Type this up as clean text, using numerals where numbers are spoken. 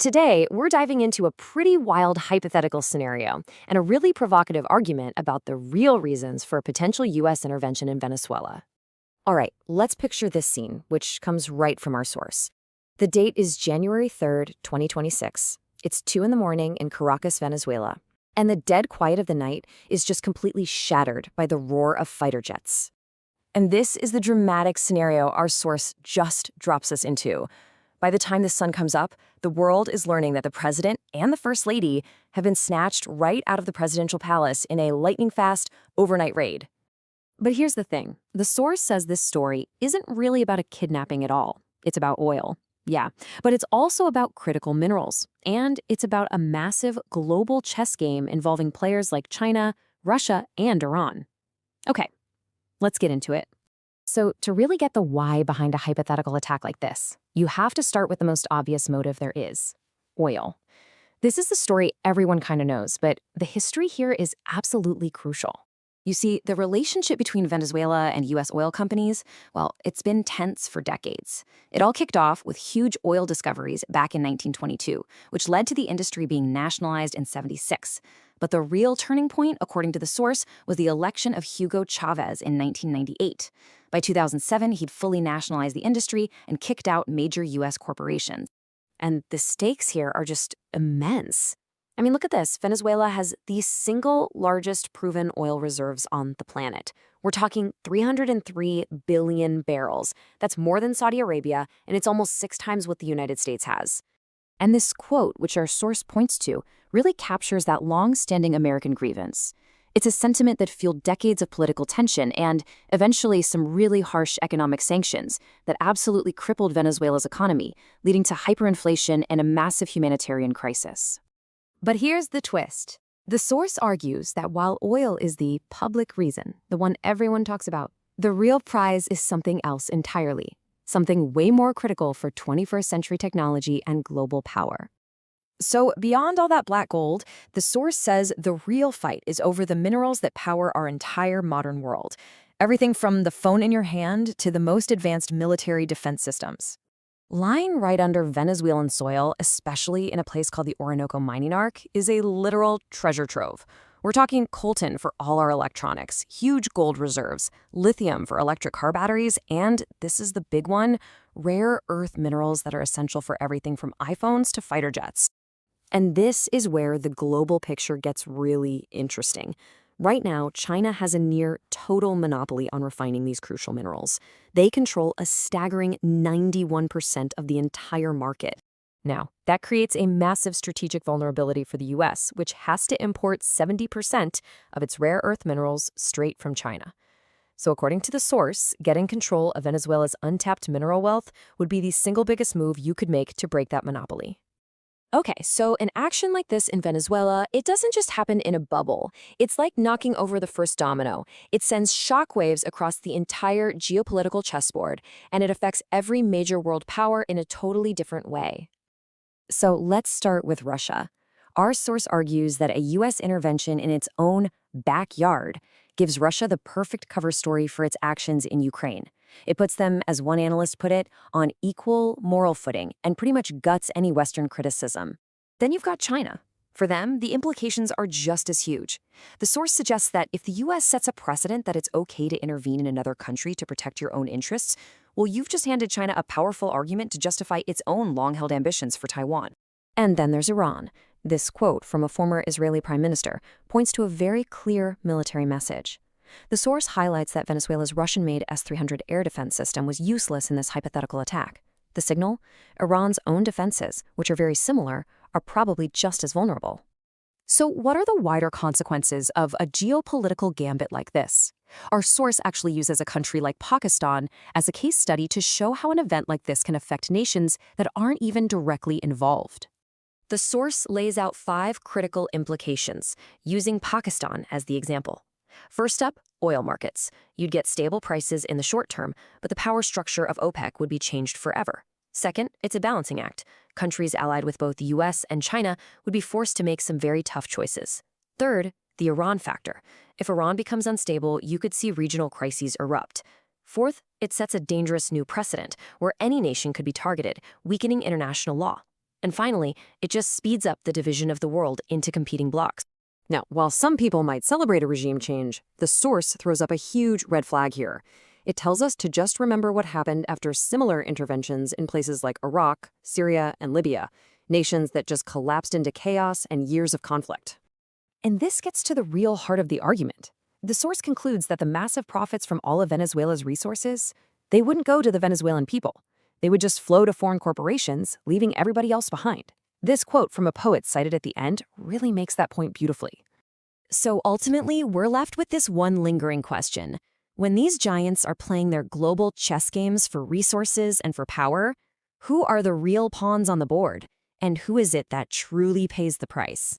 Today, we're diving into a pretty wild hypothetical scenario and a really provocative argument about the real reasons for a potential U.S. intervention in Venezuela. All right, let's picture this scene, which comes right from our source. The date is January 3rd, 2026. It's 2 in the morning in Caracas, Venezuela. And the dead quiet of the night is just completely shattered by the roar of fighter jets. And this is the dramatic scenario our source just drops us into. By the time the sun comes up, the world is learning that the president and the first lady have been snatched right out of the presidential palace in a lightning-fast overnight raid. But here's the thing. The source says this story isn't really about a kidnapping at all. It's about oil. Yeah, but it's also about critical minerals. And it's about a massive global chess game involving players like China, Russia, and Iran. Okay, let's get into it. So to really get the why behind a hypothetical attack like this, you have to start with the most obvious motive there is: oil. This is the story everyone kind of knows, but the history here is absolutely crucial. You see, the relationship between Venezuela and U.S. oil companies, well, it's been tense for decades. It all kicked off with huge oil discoveries back in 1922, which led to the industry being nationalized in '76. But the real turning point, according to the source, was the election of Hugo Chavez in 1998. By 2007, he'd fully nationalized the industry and kicked out major U.S. corporations. And the stakes here are just immense. I mean, look at this. Venezuela has the single largest proven oil reserves on the planet. We're talking 303 billion barrels. That's more than Saudi Arabia, and it's almost 6 times what the United States has. And this quote, which our source points to, really captures that long-standing American grievance. It's a sentiment that fueled decades of political tension and, eventually, some really harsh economic sanctions that absolutely crippled Venezuela's economy, leading to hyperinflation and a massive humanitarian crisis. But here's the twist. The source argues that while oil is the public reason, the one everyone talks about, the real prize is something else entirely, something way more critical for 21st century technology and global power. So beyond all that black gold, the source says the real fight is over the minerals that power our entire modern world. Everything from the phone in your hand to the most advanced military defense systems. Lying right under Venezuelan soil, especially in a place called the Orinoco Mining Arc, is a literal treasure trove. We're talking coltan for all our electronics, huge gold reserves, lithium for electric car batteries, and, this is the big one, rare earth minerals that are essential for everything from iPhones to fighter jets. And this is where the global picture gets really interesting. Right now, China has a near total monopoly on refining these crucial minerals. They control a staggering 91% of the entire market. Now, that creates a massive strategic vulnerability for the U.S., which has to import 70% of its rare earth minerals straight from China. So according to the source, getting control of Venezuela's untapped mineral wealth would be the single biggest move you could make to break that monopoly. Okay, so an action like this in Venezuela, it doesn't just happen in a bubble. It's like knocking over the first domino. It sends shockwaves across the entire geopolitical chessboard, and it affects every major world power in a totally different way. So let's start with Russia. Our source argues that a U.S. intervention in its own backyard gives Russia the perfect cover story for its actions in Ukraine. It puts them, as one analyst put it, on equal moral footing and pretty much guts any Western criticism. Then you've got China. For them, the implications are just as huge. The source suggests that if the U.S. sets a precedent that it's okay to intervene in another country to protect your own interests, well, you've just handed China a powerful argument to justify its own long-held ambitions for Taiwan. And then there's Iran. This quote from a former Israeli prime minister points to a very clear military message. The source highlights that Venezuela's Russian-made S-300 air defense system was useless in this hypothetical attack. The signal? Iran's own defenses, which are very similar, are probably just as vulnerable. So what are the wider consequences of a geopolitical gambit like this? Our source actually uses a country like Pakistan as a case study to show how an event like this can affect nations that aren't even directly involved. The source lays out 5 critical implications, using Pakistan as the example. First up, oil markets. You'd get stable prices in the short term, but the power structure of OPEC would be changed forever. Second, it's a balancing act. Countries allied with both the U.S. and China would be forced to make some very tough choices. Third, the Iran factor. If Iran becomes unstable, you could see regional crises erupt. Fourth, it sets a dangerous new precedent where any nation could be targeted, weakening international law. And finally, it just speeds up the division of the world into competing blocs. Now, while some people might celebrate a regime change, the source throws up a huge red flag here. It tells us to just remember what happened after similar interventions in places like Iraq, Syria, and Libya, nations that just collapsed into chaos and years of conflict. And this gets to the real heart of the argument. The source concludes that the massive profits from all of Venezuela's resources, they wouldn't go to the Venezuelan people. They would just flow to foreign corporations, leaving everybody else behind. This quote from a poet cited at the end really makes that point beautifully. So ultimately, we're left with this one lingering question. When these giants are playing their global chess games for resources and for power, who are the real pawns on the board? And who is it that truly pays the price?